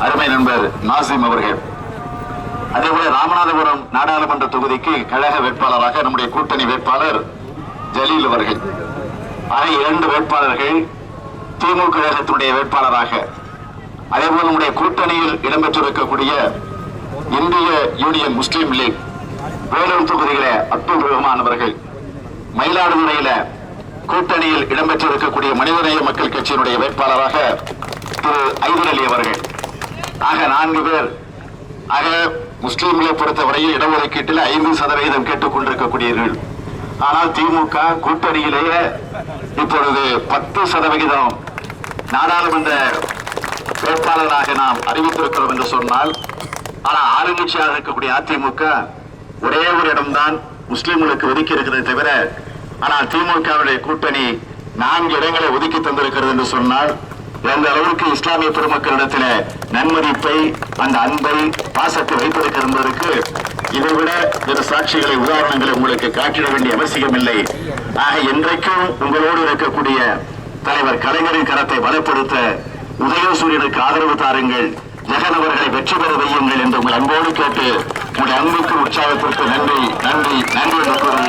அருமை நண்பர் நாசிம் அவர்கள். அதேபோல ராமநாதபுரம் நாடாளுமன்ற தொகுதிக்கு கழக வேட்பாளராக நம்முடைய கூட்டணி வேட்பாளர் ஜலீல் அவர்கள். ஆகிய 2 வேட்பாளர்கள் திமுக கழகத்தினுடைய வேட்பாளராக. அதேபோல நம்முடைய கூட்டணியில் இடம்பெற்றிருக்கக்கூடிய இந்திய யூனியன் முஸ்லீம் லீக் வேலூர் தொகுதியில அப்துல் ரஹ்மான் அவர்கள், மயிலாடுதுறையில கூட்டணியில் இடம்பெற்றிருக்கக்கூடிய மனிதநேய மக்கள் கட்சியினுடைய வேட்பாளராக திரு ஐதர் அலி அவர்கள். ஆக 4 பேர். ஆக முஸ்லீம்களை பொறுத்தவரையில் இடஒதுக்கீட்டில் 5% கேட்டுக் கொண்டிருக்கக்கூடியவர்கள். ஆனால் திமுக கூட்டணியிலேயே இப்பொழுது 10% நாடாளுமன்ற வேட்பாளராக நாம் அறிவித்திருக்கிறோம் என்று சொன்னால், ஆனால் ஆளுங்கட்சியாக இருக்கக்கூடிய அதிமுக ஒரே ஒரு இடம்தான் முஸ்லிம்களுக்கு ஒதுக்கி இருக்கிறது தவிர, ஆனால் திமுகவுடைய கூட்டணி 4 இடங்களை ஒதுக்கி தந்திருக்கிறது என்று சொன்னால், எந்த அளவுக்கு இஸ்லாமிய பெருமக்களிடத்தில் நன்மதிப்பை, அந்த அன்பை, பாசத்தை வைத்திருக்கிறதற்கு இதைவிட வேறு சாட்சிகளை, உதாரணங்களை உங்களுக்கு காட்டிட வேண்டிய அவசியம் இல்லை. ஆக இன்றைக்கும் உங்களோடு இருக்கக்கூடிய தலைவர் கலைஞரின் கரத்தை பலப்படுத்த உதயசூரியனுக்கு ஆதரவு தாருங்கள், ஜெகன் அவர்களை வெற்றி பெற வையுங்கள் என்று உங்கள் அன்போடு கேட்டு உங்களுடைய அன்புக்கு, உற்சாகத்திற்கு நன்றி நன்றி நன்றி என்று கூறி